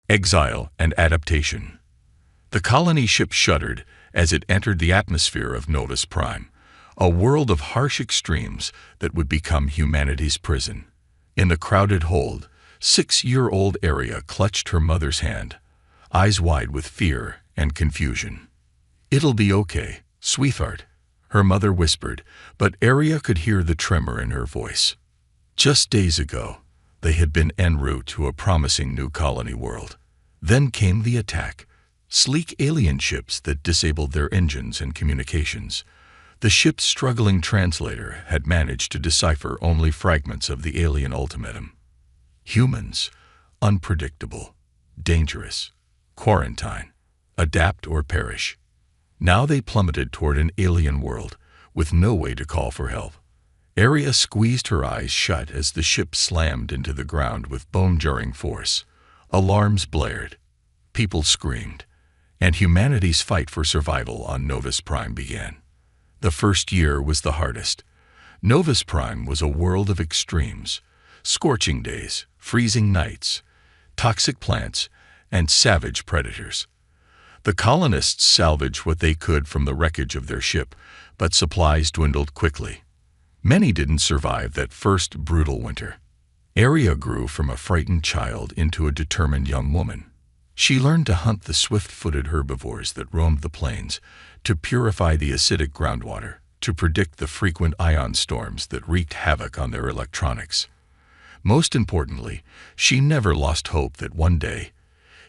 Exile and adaptation. The colony ship shuddered as it entered the atmosphere of Novus Prime, a world of harsh extremes that would become humanity's prison. In the crowded hold, 6-year-old Aria clutched her mother's hand, eyes wide with fear and confusion. "It'll be okay, sweetheart," her mother whispered, but Aria could hear the tremor in her voice. Just days ago, they had been en route to a promising new colony world. Then came the attack. Sleek alien ships that disabled their engines and communications. The ship's struggling translator had managed to decipher only fragments of the alien ultimatum. Humans, unpredictable, dangerous, quarantine, adapt or perish. Now they plummeted toward an alien world, with no way to call for help. Aria squeezed her eyes shut as the ship slammed into the ground with bone-jarring force. Alarms blared, people screamed, and humanity's fight for survival on Novus Prime began. The first year was the hardest. Novus Prime was a world of extremes: scorching days, freezing nights, toxic plants, and savage predators. The colonists salvaged what they could from the wreckage of their ship, but supplies dwindled quickly. Many didn't survive that first brutal winter. Aria grew from a frightened child into a determined young woman. She learned to hunt the swift-footed herbivores that roamed the plains, to purify the acidic groundwater, to predict the frequent ion storms that wreaked havoc on their electronics. Most importantly, she never lost hope that one day,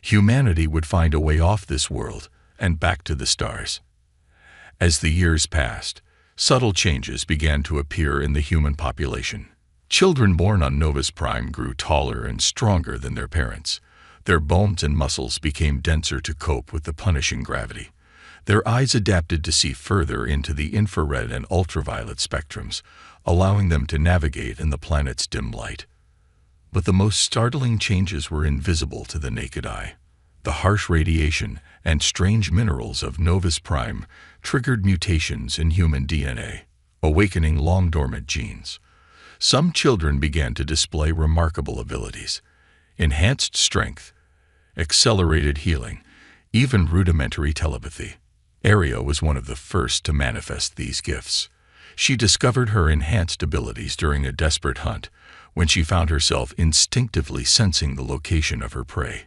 humanity would find a way off this world and back to the stars. As the years passed, subtle changes began to appear in the human population. Children born on Novus Prime grew taller and stronger than their parents. Their bones and muscles became denser to cope with the punishing gravity. Their eyes adapted to see further into the infrared and ultraviolet spectrums, allowing them to navigate in the planet's dim light. But the most startling changes were invisible to the naked eye. The harsh radiation and strange minerals of Novus Prime triggered mutations in human DNA, awakening long-dormant genes. Some children began to display remarkable abilities: enhanced strength, accelerated healing, even rudimentary telepathy. Aria was one of the first to manifest these gifts. She discovered her enhanced abilities during a desperate hunt, when she found herself instinctively sensing the location of her prey.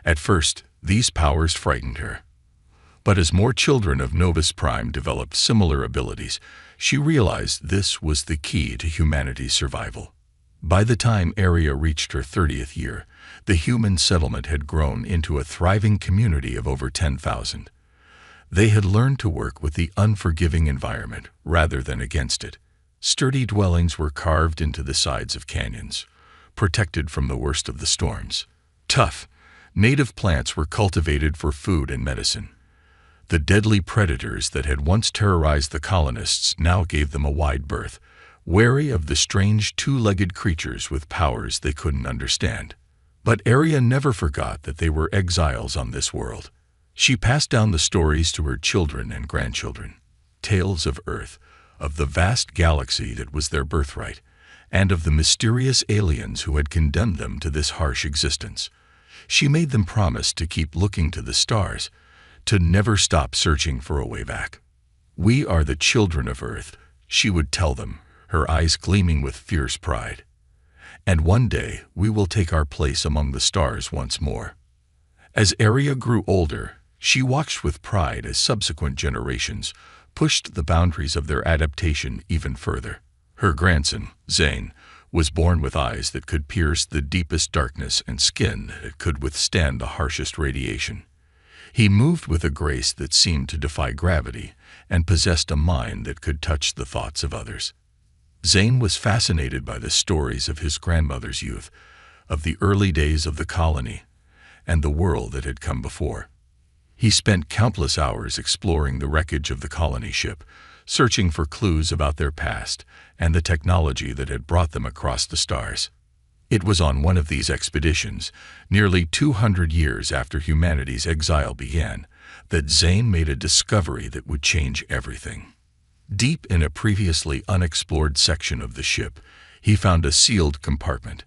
At first, these powers frightened her. But as more children of Novus Prime developed similar abilities, she realized this was the key to humanity's survival. By the time Aria reached her 30th year, the human settlement had grown into a thriving community of over 10,000. They had learned to work with the unforgiving environment rather than against it. Sturdy dwellings were carved into the sides of canyons, protected from the worst of the storms. Tough, native plants were cultivated for food and medicine. The deadly predators that had once terrorized the colonists now gave them a wide berth, wary of the strange two-legged creatures with powers they couldn't understand. But Aria never forgot that they were exiles on this world. She passed down the stories to her children and grandchildren, tales of Earth, of the vast galaxy that was their birthright, and of the mysterious aliens who had condemned them to this harsh existence. She made them promise to keep looking to the stars, to never stop searching for a way back. "We are the children of Earth," she would tell them, her eyes gleaming with fierce pride. "And one day we will take our place among the stars once more." As Aria grew older, she watched with pride as subsequent generations pushed the boundaries of their adaptation even further. Her grandson, Zane, was born with eyes that could pierce the deepest darkness and skin that could withstand the harshest radiation. He moved with a grace that seemed to defy gravity and possessed a mind that could touch the thoughts of others. Zane was fascinated by the stories of his grandmother's youth, of the early days of the colony, and the world that had come before. He spent countless hours exploring the wreckage of the colony ship, searching for clues about their past and the technology that had brought them across the stars. It was on one of these expeditions, nearly 200 years after humanity's exile began, that Zane made a discovery that would change everything. Deep in a previously unexplored section of the ship, he found a sealed compartment.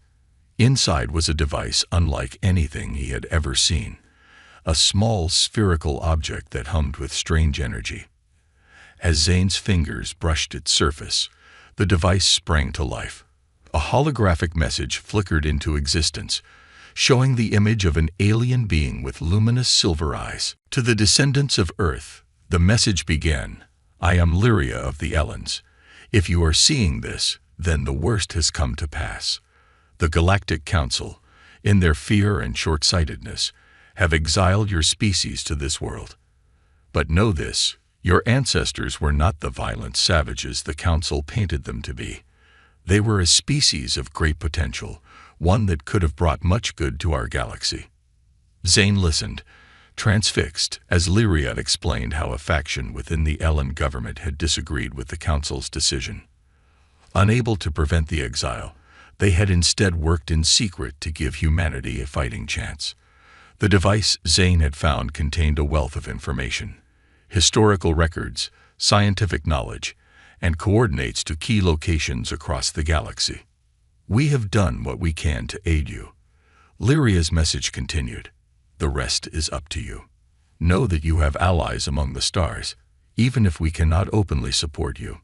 Inside was a device unlike anything he had ever seen, a small spherical object that hummed with strange energy. As Zane's fingers brushed its surface, the device sprang to life. A holographic message flickered into existence, showing the image of an alien being with luminous silver eyes. To the descendants of Earth, the message began, "I am Lyria of the Ellens. If you are seeing this, then the worst has come to pass. The Galactic Council, in their fear and short-sightedness, have exiled your species to this world. But know this, your ancestors were not the violent savages the Council painted them to be. They were a species of great potential, one that could have brought much good to our galaxy." Zane listened, transfixed, as Lyria explained how a faction within the Ellen government had disagreed with the Council's decision. Unable to prevent the exile, they had instead worked in secret to give humanity a fighting chance. The device Zane had found contained a wealth of information, historical records, scientific knowledge, and coordinates to key locations across the galaxy. "We have done what we can to aid you." Lyria's message continued. "The rest is up to you. Know that you have allies among the stars, even if we cannot openly support you.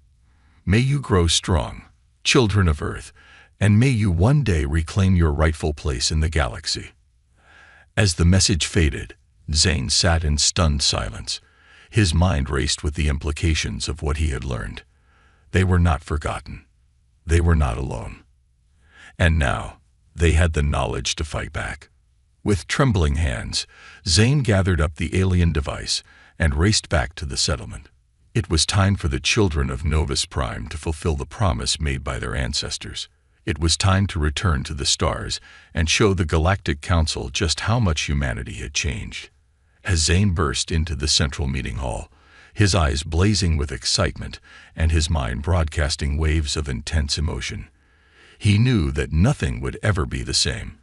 May you grow strong, children of Earth, and may you one day reclaim your rightful place in the galaxy." As the message faded, Zane sat in stunned silence. His mind raced with the implications of what he had learned. They were not forgotten. They were not alone. And now, they had the knowledge to fight back. With trembling hands, Zane gathered up the alien device and raced back to the settlement. It was time for the children of Novus Prime to fulfill the promise made by their ancestors. It was time to return to the stars and show the Galactic Council just how much humanity had changed. As Zane burst into the central meeting hall, his eyes blazing with excitement and his mind broadcasting waves of intense emotion, he knew that nothing would ever be the same.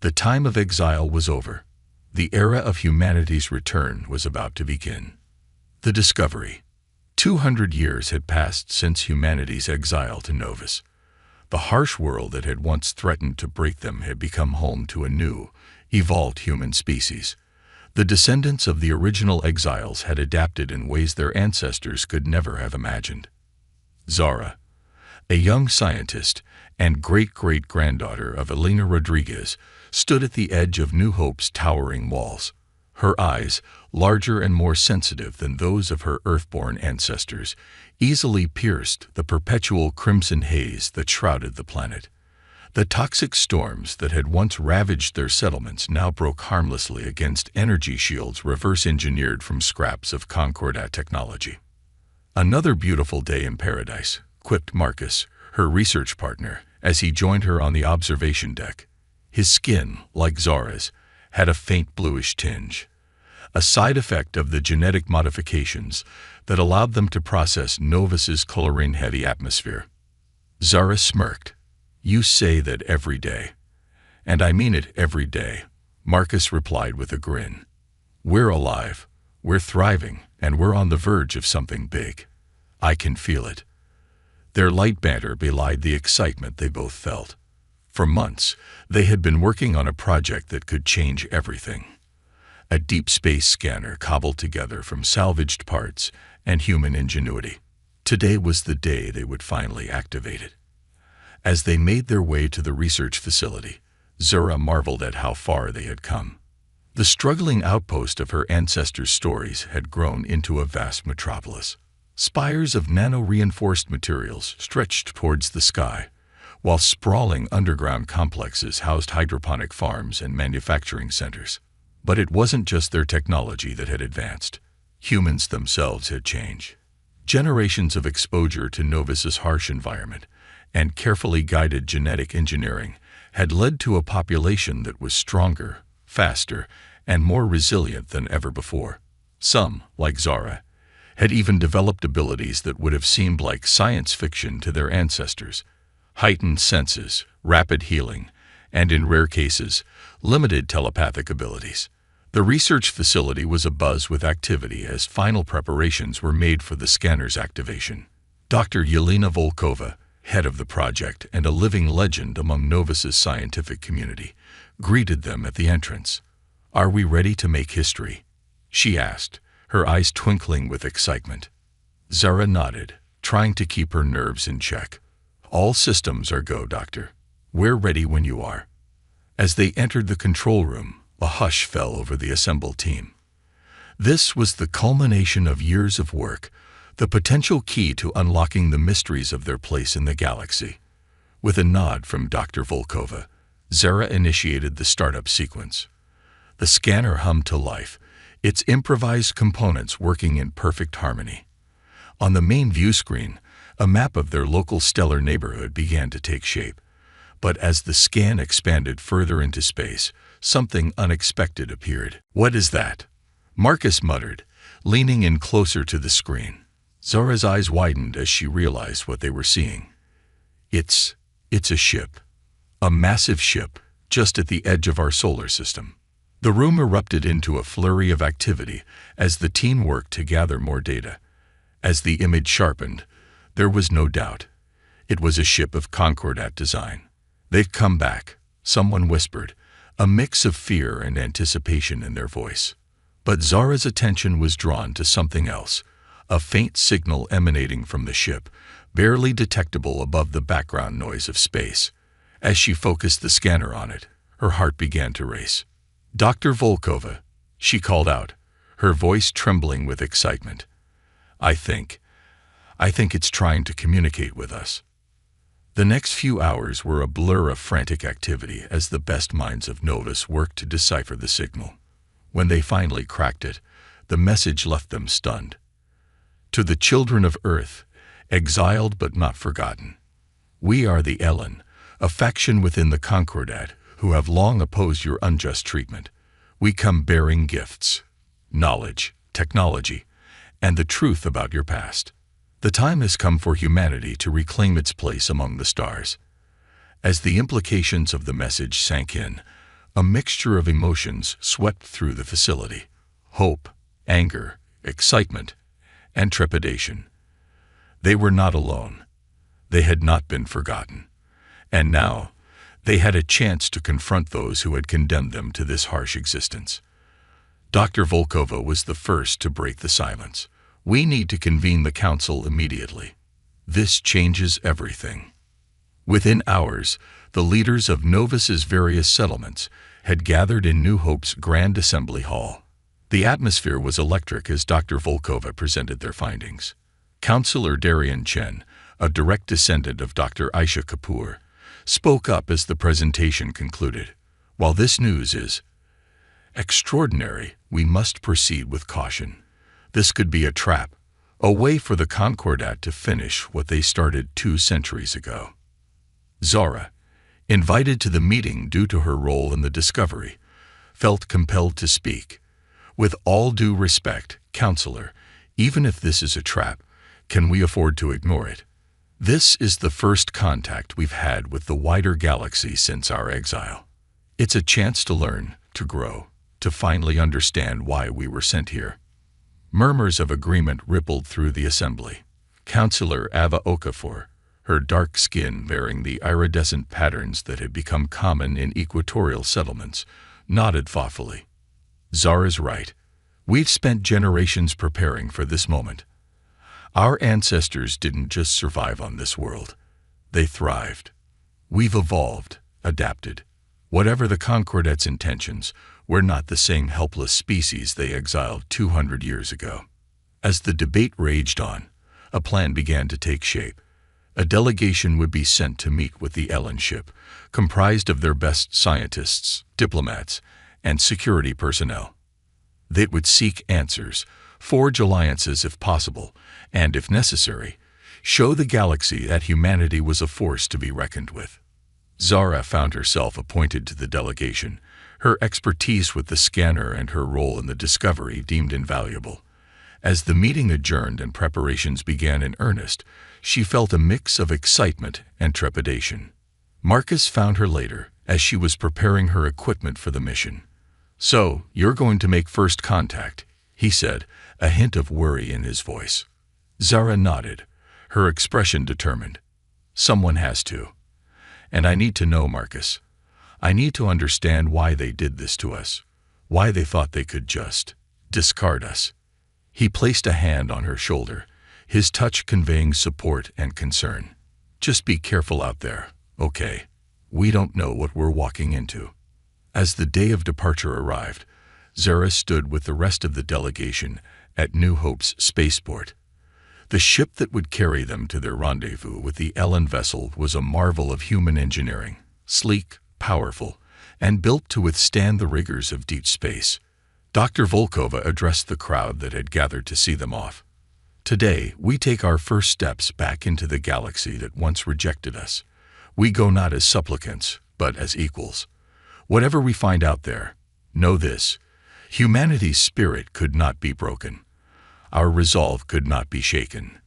The time of exile was over. The era of humanity's return was about to begin. The discovery. 200 years had passed since humanity's exile to Novus. The harsh world that had once threatened to break them had become home to a new, evolved human species. The descendants of the original exiles had adapted in ways their ancestors could never have imagined. Zara, a young scientist and great-great-granddaughter of Elena Rodriguez, stood at the edge of New Hope's towering walls. Her eyes, larger and more sensitive than those of her Earthborn ancestors, easily pierced the perpetual crimson haze that shrouded the planet. The toxic storms that had once ravaged their settlements now broke harmlessly against energy shields reverse-engineered from scraps of Concordat technology. "Another beautiful day in paradise," quipped Marcus, her research partner, as he joined her on the observation deck. His skin, like Zara's, had a faint bluish tinge, a side effect of the genetic modifications that allowed them to process Novus's chlorine-heavy atmosphere. Zara smirked. "You say that every day." "And I mean it every day," Marcus replied with a grin. "We're alive, we're thriving, and we're on the verge of something big. I can feel it." Their light banter belied the excitement they both felt. For months, they had been working on a project that could change everything. A deep space scanner cobbled together from salvaged parts and human ingenuity. Today was the day they would finally activate it. As they made their way to the research facility, Zara marveled at how far they had come. The struggling outpost of her ancestors' stories had grown into a vast metropolis. Spires of nano-reinforced materials stretched towards the sky, while sprawling underground complexes housed hydroponic farms and manufacturing centers. But it wasn't just their technology that had advanced. Humans themselves had changed. Generations of exposure to Novus's harsh environment and carefully guided genetic engineering had led to a population that was stronger, faster, and more resilient than ever before. Some, like Zara, had even developed abilities that would have seemed like science fiction to their ancestors. Heightened senses, rapid healing, and in rare cases, limited telepathic abilities. The research facility was abuzz with activity as final preparations were made for the scanner's activation. Dr. Yelena Volkova, head of the project and a living legend among Novus's scientific community, greeted them at the entrance. "Are we ready to make history?" she asked, her eyes twinkling with excitement. Zara nodded, trying to keep her nerves in check. "All systems are go, Doctor. We're ready when you are." As they entered the control room, a hush fell over the assembled team. This was the culmination of years of work, the potential key to unlocking the mysteries of their place in the galaxy. With a nod from Dr. Volkova, Zara initiated the startup sequence. The scanner hummed to life, its improvised components working in perfect harmony. On the main view screen, a map of their local stellar neighborhood began to take shape. But as the scan expanded further into space, something unexpected appeared. "What is that?" Marcus muttered, leaning in closer to the screen. Zara's eyes widened as she realized what they were seeing. It's a ship. A massive ship, just at the edge of our solar system. The room erupted into a flurry of activity as the team worked to gather more data. As the image sharpened, there was no doubt. It was a ship of Concordat design. "They've come back," someone whispered, a mix of fear and anticipation in their voice. But Zara's attention was drawn to something else, a faint signal emanating from the ship, barely detectable above the background noise of space. As she focused the scanner on it, her heart began to race. "Dr. Volkova," she called out, her voice trembling with excitement. I think it's trying to communicate with us." The next few hours were a blur of frantic activity as the best minds of Novus worked to decipher the signal. When they finally cracked it, the message left them stunned. "To the children of Earth, exiled but not forgotten. We are the Ellen, a faction within the Concordat who have long opposed your unjust treatment. We come bearing gifts, knowledge, technology, and the truth about your past. The time has come for humanity to reclaim its place among the stars." As the implications of the message sank in, a mixture of emotions swept through the facility. Hope, anger, excitement, and trepidation. They were not alone. They had not been forgotten. And now, they had a chance to confront those who had condemned them to this harsh existence. Dr. Volkova was the first to break the silence. "We need to convene the council immediately. This changes everything." Within hours, the leaders of Novus's various settlements had gathered in New Hope's Grand Assembly Hall. The atmosphere was electric as Dr. Volkova presented their findings. Councillor Darian Chen, a direct descendant of Dr. Aisha Kapoor, spoke up as the presentation concluded. "While this news is extraordinary, we must proceed with caution. This could be a trap, a way for the Concordat to finish what they started 2 centuries ago." Zara, invited to the meeting due to her role in the discovery, felt compelled to speak. "With all due respect, Counselor, even if this is a trap, can we afford to ignore it? This is the first contact we've had with the wider galaxy since our exile. It's a chance to learn, to grow, to finally understand why we were sent here." Murmurs of agreement rippled through the assembly. Councillor Ava Okafor, her dark skin bearing the iridescent patterns that had become common in equatorial settlements, nodded thoughtfully. "Zara's right. We've spent generations preparing for this moment. Our ancestors didn't just survive on this world. They thrived. We've evolved, adapted. Whatever the Concordat's intentions, we're not the same helpless species they exiled 200 years ago." As the debate raged on, a plan began to take shape. A delegation would be sent to meet with the Ellen ship, comprised of their best scientists, diplomats, and security personnel. They would seek answers, forge alliances if possible, and, if necessary, show the galaxy that humanity was a force to be reckoned with. Zara found herself appointed to the delegation, her expertise with the scanner and her role in the discovery deemed invaluable. As the meeting adjourned and preparations began in earnest, she felt a mix of excitement and trepidation. Marcus found her later, as she was preparing her equipment for the mission. "So, you're going to make first contact," he said, a hint of worry in his voice. Zara nodded, her expression determined. Someone has to. And I need to know, Marcus. I need to understand why they did this to us. Why they thought they could just discard us. He placed a hand on her shoulder, his touch conveying support and concern. Just be careful out there, okay? We don't know what we're walking into. As the day of departure arrived, Zara stood with the rest of the delegation at New Hope's spaceport. The ship that would carry them to their rendezvous with the Ellen vessel was a marvel of human engineering, sleek, powerful, and built to withstand the rigors of deep space. Dr. Volkova addressed the crowd that had gathered to see them off. Today, we take our first steps back into the galaxy that once rejected us. We go not as supplicants, but as equals. Whatever we find out there, know this: humanity's spirit could not be broken. Our resolve could not be shaken.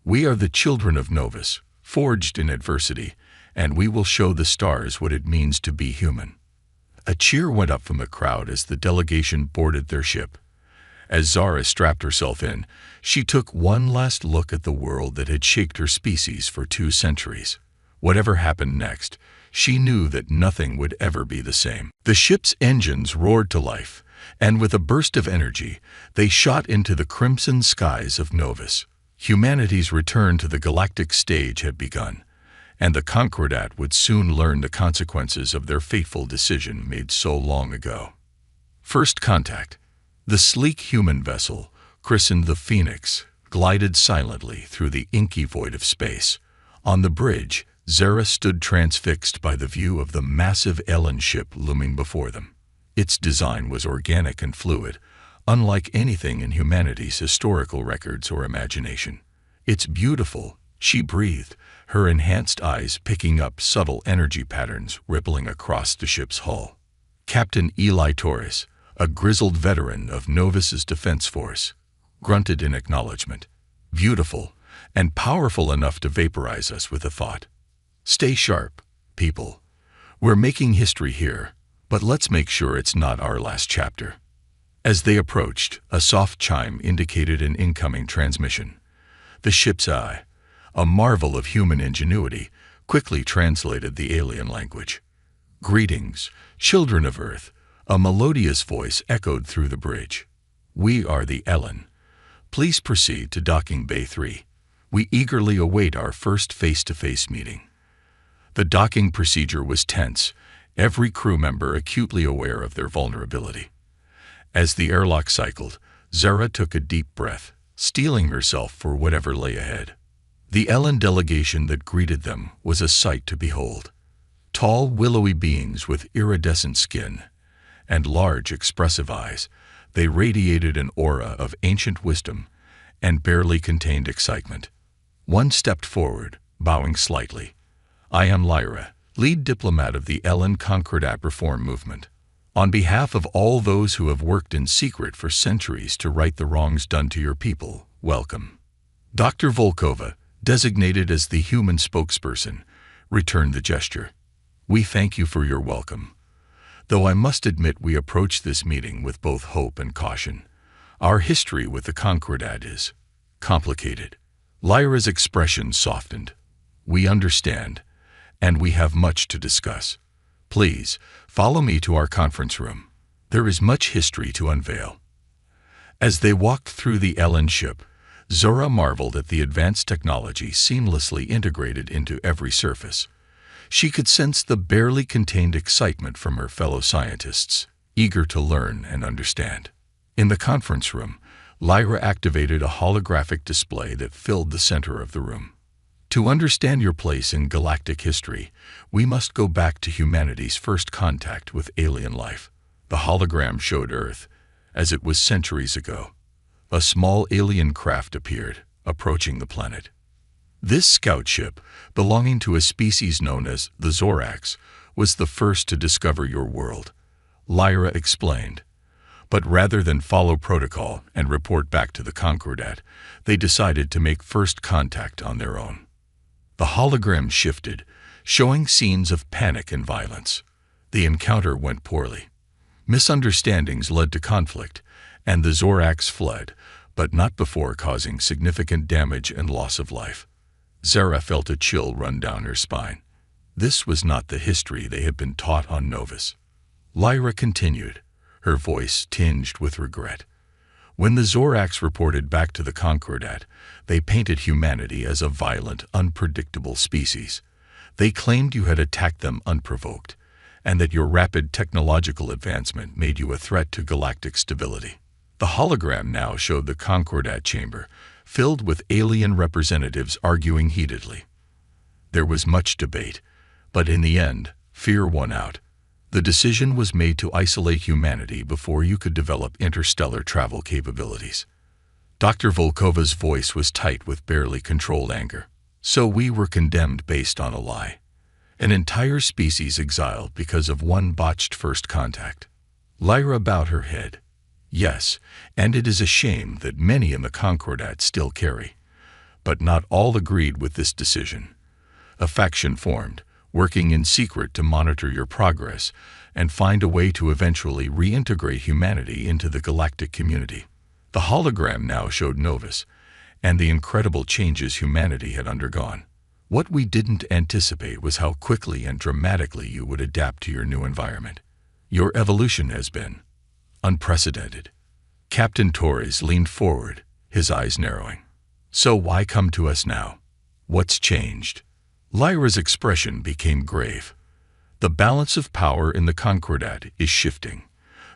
We are the children of Novus, forged in adversity, and we will show the stars what it means to be human. A cheer went up from the crowd as the delegation boarded their ship. As Zara strapped herself in, she took one last look at the world that had shaped her species for 2 centuries. Whatever happened next, she knew that nothing would ever be the same. The ship's engines roared to life, and with a burst of energy, they shot into the crimson skies of Novus. Humanity's return to the galactic stage had begun, and the Concordat would soon learn the consequences of their fateful decision made so long ago. First contact. The sleek human vessel, christened the Phoenix, glided silently through the inky void of space. On the bridge, Zara stood transfixed by the view of the massive Ellen ship looming before them. Its design was organic and fluid, unlike anything in humanity's historical records or imagination. "It's beautiful," she breathed, her enhanced eyes picking up subtle energy patterns rippling across the ship's hull. Captain Eli Torres, a grizzled veteran of Novus's defense force, grunted in acknowledgement. "Beautiful, and powerful enough to vaporize us with a thought. Stay sharp, people. We're making history here, but let's make sure it's not our last chapter." As they approached, a soft chime indicated an incoming transmission. The ship's eye, a marvel of human ingenuity, quickly translated the alien language. "Greetings, children of Earth," a melodious voice echoed through the bridge. "We are the Ellen. Please proceed to Docking Bay 3. We eagerly await our first face-to-face meeting." The docking procedure was tense, every crew member acutely aware of their vulnerability. As the airlock cycled, Zara took a deep breath, steeling herself for whatever lay ahead. The Ellen delegation that greeted them was a sight to behold. Tall, willowy beings with iridescent skin and large, expressive eyes, they radiated an aura of ancient wisdom and barely contained excitement. One stepped forward, bowing slightly. "I am Lyra, lead diplomat of the Ellen Concordat Reform Movement. On behalf of all those who have worked in secret for centuries to right the wrongs done to your people, welcome." Dr. Volkova, designated as the human spokesperson, returned the gesture. "We thank you for your welcome. Though I must admit we approach this meeting with both hope and caution. Our history with the Concordat is complicated." Lyra's expression softened. "We understand, and we have much to discuss. Please, follow me to our conference room. There is much history to unveil." As they walked through the Ellen ship, Zora marveled at the advanced technology seamlessly integrated into every surface. She could sense the barely contained excitement from her fellow scientists, eager to learn and understand. In the conference room, Lyra activated a holographic display that filled the center of the room. "To understand your place in galactic history, we must go back to humanity's first contact with alien life." The hologram showed Earth, as it was centuries ago. A small alien craft appeared, approaching the planet. This scout ship, belonging to a species known as the Zorax, was the first to discover your world, Lyra explained. But rather than follow protocol and report back to the Concordat, they decided to make first contact on their own. The hologram shifted, showing scenes of panic and violence. The encounter went poorly. Misunderstandings led to conflict, and the Zorax fled, but not before causing significant damage and loss of life. Zara felt a chill run down her spine. This was not the history they had been taught on Novus. Lyra continued, her voice tinged with regret. When the Zorax reported back to the Concordat, they painted humanity as a violent, unpredictable species. They claimed you had attacked them unprovoked, and that your rapid technological advancement made you a threat to galactic stability. The hologram now showed the Concordat chamber, filled with alien representatives arguing heatedly. There was much debate, but in the end, fear won out. The decision was made to isolate humanity before you could develop interstellar travel capabilities. Dr. Volkova's voice was tight with barely controlled anger. So we were condemned based on a lie. An entire species exiled because of one botched first contact. Lyra bowed her head. Yes, and it is a shame that many in the Concordat still carry. But not all agreed with this decision. A faction formed, working in secret to monitor your progress and find a way to eventually reintegrate humanity into the galactic community. The hologram now showed Novus, and the incredible changes humanity had undergone. What we didn't anticipate was how quickly and dramatically you would adapt to your new environment. Your evolution has been unprecedented. Captain Torres leaned forward, his eyes narrowing. So why come to us now? What's changed? Lyra's expression became grave. The balance of power in the Concordat is shifting.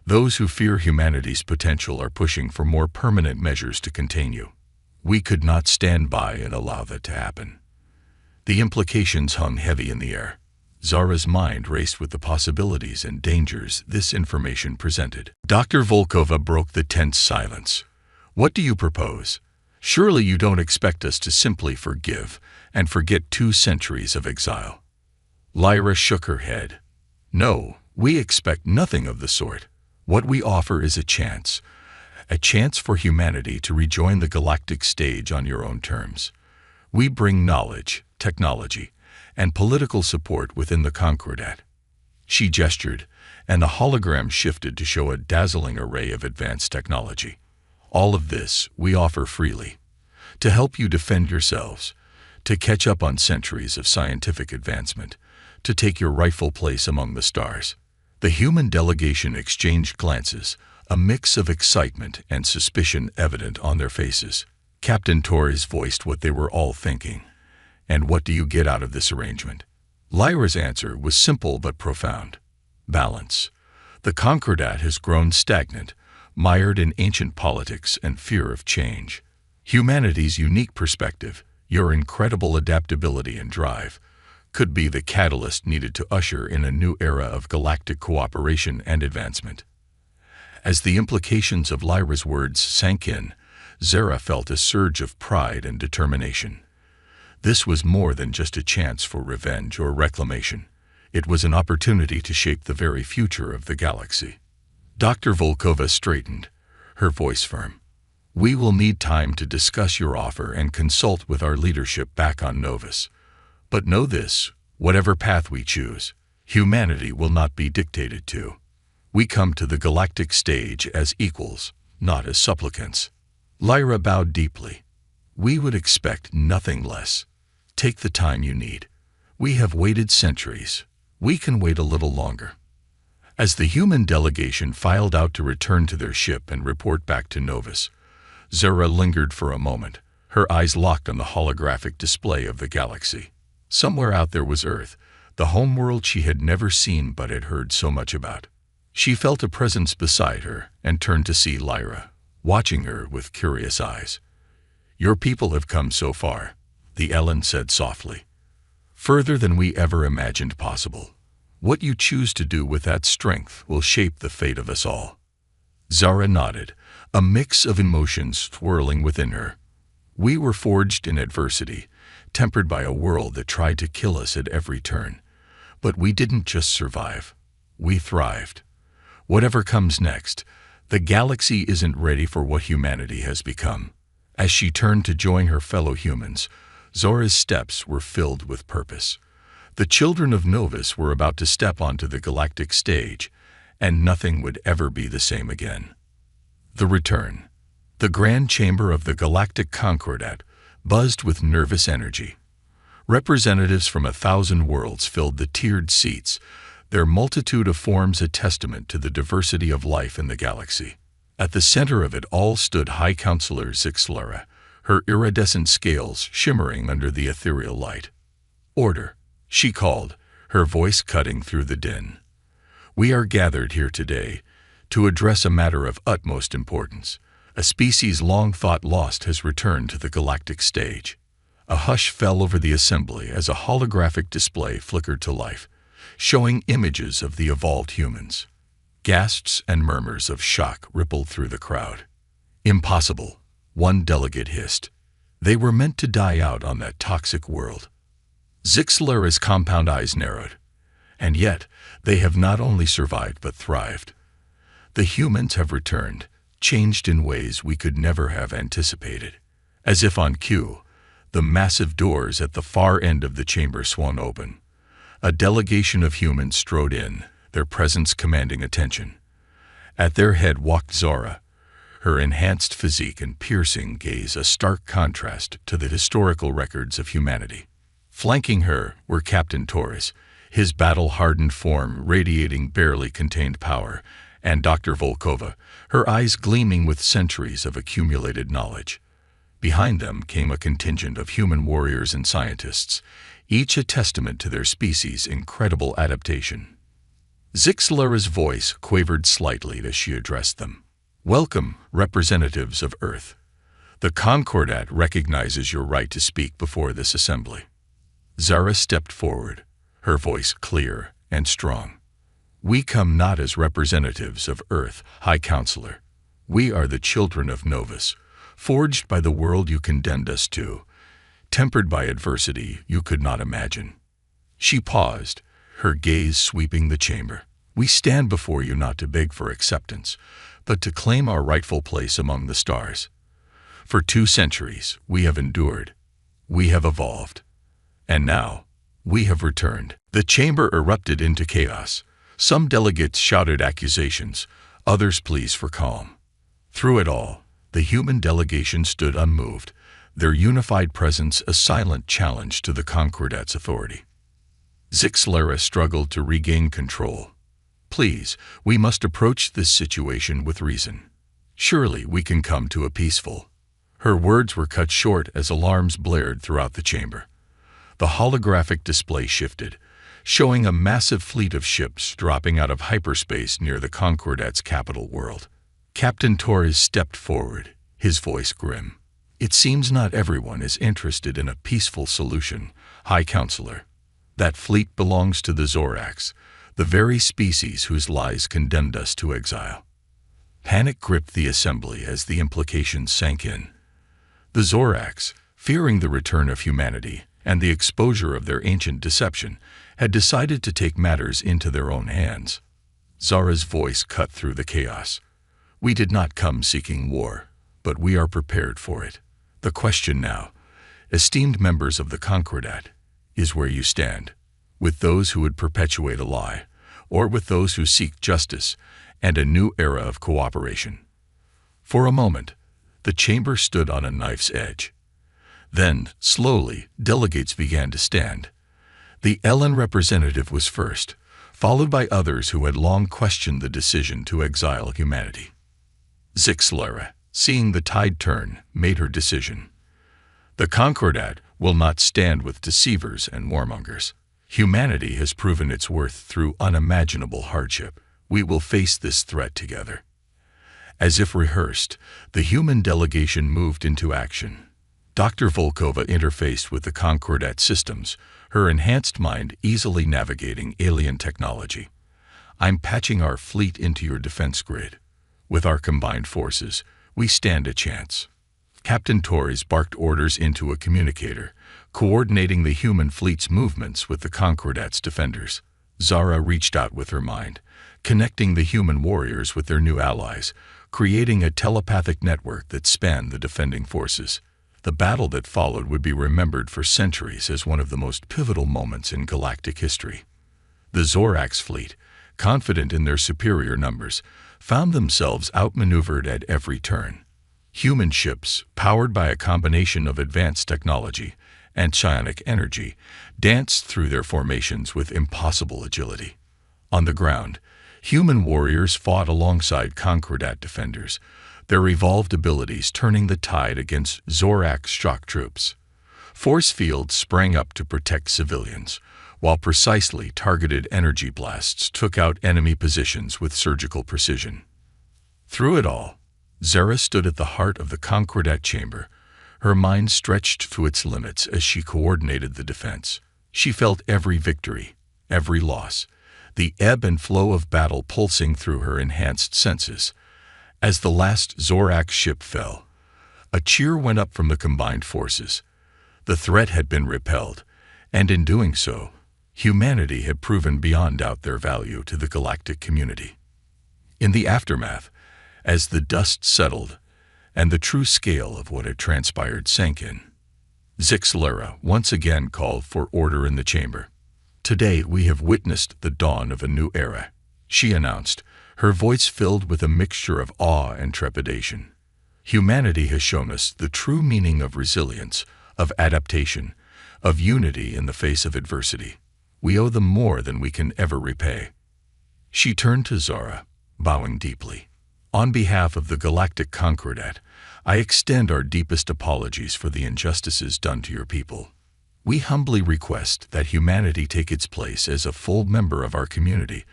Those who fear humanity's potential are pushing for more permanent measures to contain you. We could not stand by and allow that to happen. The implications hung heavy in the air. Zara's mind raced with the possibilities and dangers this information presented. Dr. Volkova broke the tense silence. What do you propose? Surely you don't expect us to simply forgive and forget 2 centuries of exile. Lyra shook her head. No, we expect nothing of the sort. What we offer is a chance for humanity to rejoin the galactic stage on your own terms. We bring knowledge, technology, and political support within the Concordat. She gestured, and the hologram shifted to show a dazzling array of advanced technology. All of this we offer freely, to help you defend yourselves, to catch up on centuries of scientific advancement, to take your rightful place among the stars. The human delegation exchanged glances, a mix of excitement and suspicion evident on their faces. Captain Torres voiced what they were all thinking. And what do you get out of this arrangement? Lyra's answer was simple but profound. Balance. The Concordat has grown stagnant, mired in ancient politics and fear of change. Humanity's unique perspective, your incredible adaptability and drive, could be the catalyst needed to usher in a new era of galactic cooperation and advancement. As the implications of Lyra's words sank in, Zara felt a surge of pride and determination. This was more than just a chance for revenge or reclamation. It was an opportunity to shape the very future of the galaxy. Dr. Volkova straightened, her voice firm. We will need time to discuss your offer and consult with our leadership back on Novus. But know this, whatever path we choose, humanity will not be dictated to. We come to the galactic stage as equals, not as supplicants. Lyra bowed deeply. We would expect nothing less. Take the time you need. We have waited centuries. We can wait a little longer. As the human delegation filed out to return to their ship and report back to Novus, Zara lingered for a moment, her eyes locked on the holographic display of the galaxy. Somewhere out there was Earth, the homeworld she had never seen but had heard so much about. She felt a presence beside her and turned to see Lyra, watching her with curious eyes. Your people have come so far, the Ellen said softly. Further than we ever imagined possible. What you choose to do with that strength will shape the fate of us all. Zara nodded, a mix of emotions swirling within her. We were forged in adversity, tempered by a world that tried to kill us at every turn. But we didn't just survive. We thrived. Whatever comes next, the galaxy isn't ready for what humanity has become. As she turned to join her fellow humans, Zora's steps were filled with purpose. The children of Novus were about to step onto the galactic stage, and nothing would ever be the same again. The return. The grand chamber of the galactic Concordat buzzed with nervous energy. Representatives from 1,000 worlds filled the tiered seats, their multitude of forms a testament to the diversity of life in the galaxy. At the center of it all stood High Counselor SCiFi, her iridescent scales shimmering under the ethereal light. "Order," she called, her voice cutting through the din. "We are gathered here today to address a matter of utmost importance. A species long thought lost has returned to the galactic stage." A hush fell over the assembly as a holographic display flickered to life, showing images of the evolved humans. Gasps and murmurs of shock rippled through the crowd. "Impossible," one delegate hissed. "They were meant to die out on that toxic world." SCiFi's compound eyes narrowed. "And yet, they have not only survived but thrived. The humans have returned, changed in ways we could never have anticipated." As if on cue, the massive doors at the far end of the chamber swung open. A delegation of humans strode in, their presence commanding attention. At their head walked Zara, her enhanced physique and piercing gaze a stark contrast to the historical records of humanity. Flanking her were Captain Torres, his battle-hardened form radiating barely contained power, and Dr. Volkova, her eyes gleaming with centuries of accumulated knowledge. Behind them came a contingent of human warriors and scientists, each a testament to their species' incredible adaptation. SCiFi's voice quavered slightly as she addressed them. "Welcome, representatives of Earth. The Concordat recognizes your right to speak before this assembly." Zara stepped forward, her voice clear and strong. "We come not as representatives of Earth, High Counselor. We are the children of Novus, forged by the world you condemned us to, tempered by adversity you could not imagine." She paused, her gaze sweeping the chamber. "We stand before you not to beg for acceptance, but to claim our rightful place among the stars. For 2 centuries, we have endured. We have evolved. And now, we have returned." The chamber erupted into chaos. Some delegates shouted accusations, others pleas for calm. Through it all, the human delegation stood unmoved, their unified presence a silent challenge to the Concordat's authority. SCiFi struggled to regain control. "Please, we must approach this situation with reason. Surely we can come to a peaceful—" Her words were cut short as alarms blared throughout the chamber. The holographic display shifted, showing a massive fleet of ships dropping out of hyperspace near the Concordat's capital world. Captain Torres stepped forward, his voice grim. "It seems not everyone is interested in a peaceful solution, High Counselor. That fleet belongs to the Orcs, the very species whose lies condemned us to exile." Panic gripped the assembly as the implications sank in. The Orcs, fearing the return of humanity and the exposure of their ancient deception, had decided to take matters into their own hands. Zara's voice cut through the chaos. "We did not come seeking war, but we are prepared for it. The question now, esteemed members of the Concordat, is where you stand, with those who would perpetuate a lie, or with those who seek justice and a new era of cooperation." For a moment, the chamber stood on a knife's edge. Then, slowly, delegates began to stand. The Ellen representative was first, followed by others who had long questioned the decision to exile humanity. SCiFi, seeing the tide turn, made her decision. "The Concordat will not stand with deceivers and warmongers. Humanity has proven its worth through unimaginable hardship. We will face this threat together." As if rehearsed, the human delegation moved into action. Dr. Volkova interfaced with the Concordat systems, her enhanced mind easily navigating alien technology. "I'm patching our fleet into your defense grid. With our combined forces, we stand a chance." Captain Torres barked orders into a communicator, coordinating the human fleet's movements with the Concordat's defenders. Zara reached out with her mind, connecting the human warriors with their new allies, creating a telepathic network that spanned the defending forces. The battle that followed would be remembered for centuries as one of the most pivotal moments in galactic history. The Orcs fleet, confident in their superior numbers, found themselves outmaneuvered at every turn. Human ships, powered by a combination of advanced technology and psionic energy danced through their formations with impossible agility. On the ground, human warriors fought alongside Concordat defenders, their evolved abilities turning the tide against Zorak's shock troops. Force fields sprang up to protect civilians, while precisely targeted energy blasts took out enemy positions with surgical precision. Through it all, Zara stood at the heart of the Concordat chamber, her mind stretched to its limits as she coordinated the defense. She felt every victory, every loss, the ebb and flow of battle pulsing through her enhanced senses. As the last Zorak ship fell, a cheer went up from the combined forces. The threat had been repelled, and in doing so, humanity had proven beyond doubt their value to the galactic community. In the aftermath, as the dust settled and the true scale of what had transpired sank in, Zixlara once again called for order in the chamber. "Today we have witnessed the dawn of a new era," she announced, her voice filled with a mixture of awe and trepidation. "Humanity has shown us the true meaning of resilience, of adaptation, of unity in the face of adversity. We owe them more than we can ever repay." She turned to Zara, bowing deeply. "On behalf of the Galactic Concordat, I extend our deepest apologies for the injustices done to your people. We humbly request that humanity take its place as a full member of our community,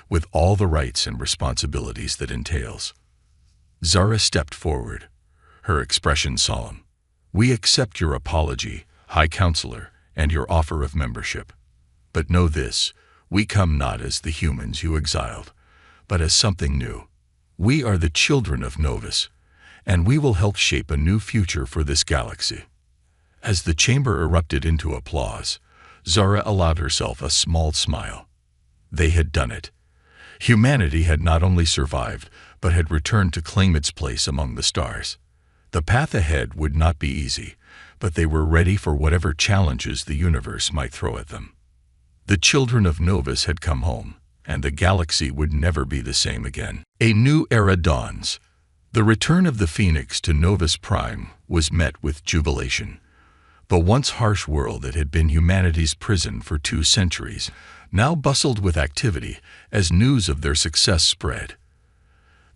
with all the rights and responsibilities that entails." Zara stepped forward, her expression solemn. "We accept your apology, High Counselor, and your offer of membership. But know this, we come not as the humans you exiled, but as something new. We are the children of Novus, and we will help shape a new future for this galaxy." As the chamber erupted into applause, Zara allowed herself a small smile. They had done it. Humanity had not only survived, but had returned to claim its place among the stars. The path ahead would not be easy, but they were ready for whatever challenges the universe might throw at them. The children of Novus had come home, and the galaxy would never be the same again. A new era dawns. The return of the Phoenix to Novus Prime was met with jubilation. The once harsh world that had been humanity's prison for 2 centuries now bustled with activity as news of their success spread.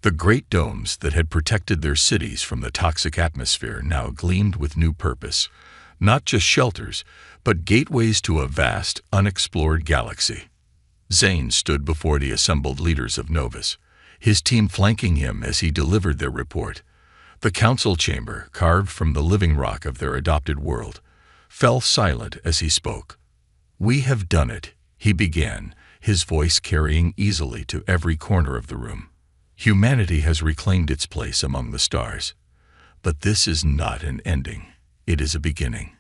The great domes that had protected their cities from the toxic atmosphere now gleamed with new purpose, not just shelters, but gateways to a vast, unexplored galaxy. Zane stood before the assembled leaders of Novus, his team flanking him as he delivered their report. The council chamber, carved from the living rock of their adopted world, fell silent as he spoke. "We have done it," he began, his voice carrying easily to every corner of the room. "Humanity has reclaimed its place among the stars. But this is not an ending. It is a beginning."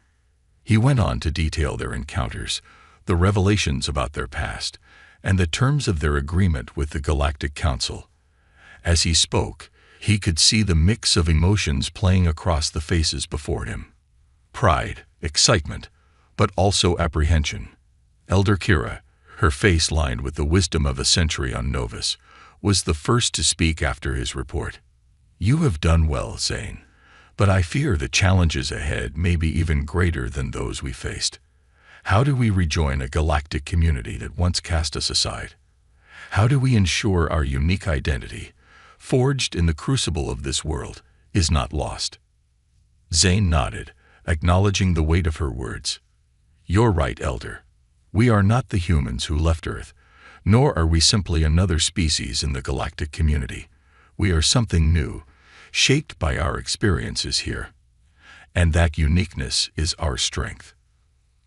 He went on to detail their encounters, the revelations about their past, and the terms of their agreement with the Galactic Council. As he spoke, he could see the mix of emotions playing across the faces before him. Pride, excitement, but also apprehension. Elder Kira, her face lined with the wisdom of a century on Novus, was the first to speak after his report. "You have done well, Zane, but I fear the challenges ahead may be even greater than those we faced. How do we rejoin a galactic community that once cast us aside? How do we ensure our unique identity, forged in the crucible of this world, is not lost?" Zane nodded, acknowledging the weight of her words. "You're right, Elder. We are not the humans who left Earth, nor are we simply another species in the galactic community. We are something new, shaped by our experiences here. And that uniqueness is our strength."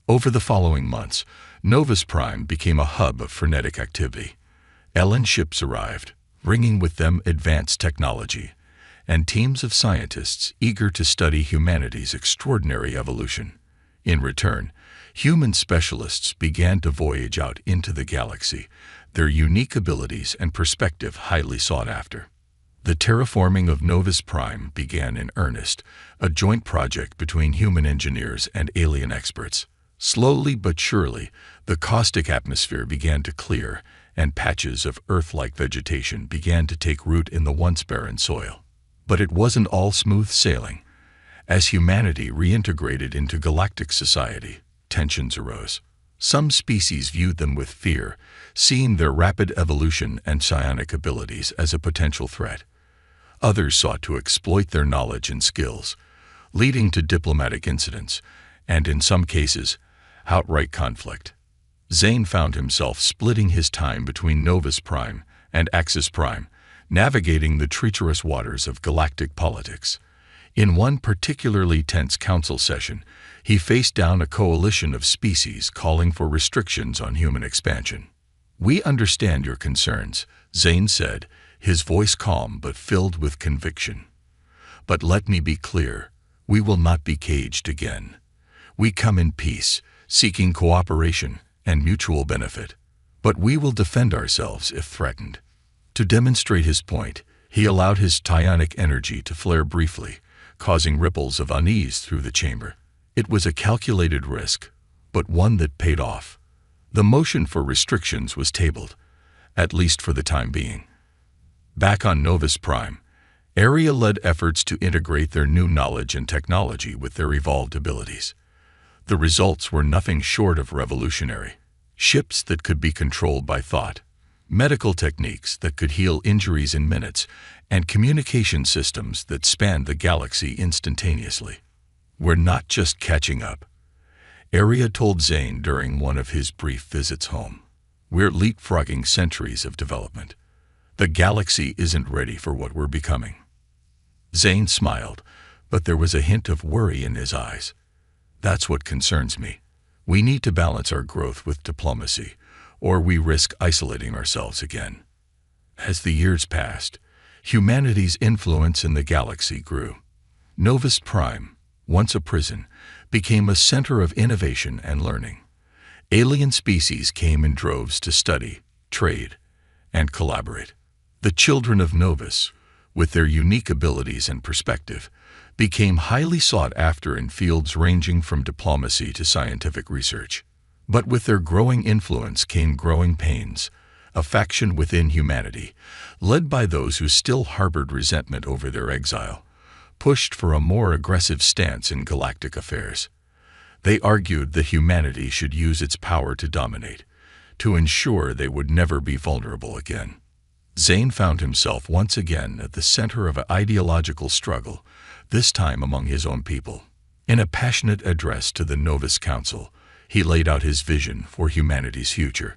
Over the following months, Novus Prime became a hub of frenetic activity. Ellen ships arrived, bringing with them advanced technology, and teams of scientists eager to study humanity's extraordinary evolution. In return, human specialists began to voyage out into the galaxy, their unique abilities and perspective highly sought after. The terraforming of Novus Prime began in earnest, a joint project between human engineers and alien experts. Slowly but surely, the caustic atmosphere began to clear, and patches of Earth-like vegetation began to take root in the once barren soil. But it wasn't all smooth sailing. As humanity reintegrated into galactic society, tensions arose. Some species viewed them with fear, seeing their rapid evolution and psionic abilities as a potential threat. Others sought to exploit their knowledge and skills, leading to diplomatic incidents, and in some cases, outright conflict. Zane found himself splitting his time between Novus Prime and Axis Prime, navigating the treacherous waters of galactic politics. In one particularly tense council session, he faced down a coalition of species calling for restrictions on human expansion. "We understand your concerns," Zane said, his voice calm but filled with conviction. "But let me be clear, we will not be caged again. We come in peace, seeking cooperation and mutual benefit. But we will defend ourselves if threatened." To demonstrate his point, he allowed his psionic energy to flare briefly, causing ripples of unease through the chamber. It was a calculated risk, but one that paid off. The motion for restrictions was tabled, at least for the time being. Back on Novus Prime, Area led efforts to integrate their new knowledge and technology with their evolved abilities. The results were nothing short of revolutionary. Ships that could be controlled by thought, medical techniques that could heal injuries in minutes, and communication systems that spanned the galaxy instantaneously. "We're not just catching up," Area told Zane during one of his brief visits home. "We're leapfrogging centuries of development. The galaxy isn't ready for what we're becoming." Zane smiled, but there was a hint of worry in his eyes. "That's what concerns me. We need to balance our growth with diplomacy, or we risk isolating ourselves again." As the years passed, humanity's influence in the galaxy grew. Novus Prime, once a prison, became a center of innovation and learning. Alien species came in droves to study, trade, and collaborate. The children of Novus, with their unique abilities and perspective, became highly sought after in fields ranging from diplomacy to scientific research. But with their growing influence came growing pains, a faction within humanity, led by those who still harbored resentment over their exile, pushed for a more aggressive stance in galactic affairs. They argued that humanity should use its power to dominate, to ensure they would never be vulnerable again. Zane found himself once again at the center of an ideological struggle, this time among his own people. In a passionate address to the Novus Council, he laid out his vision for humanity's future.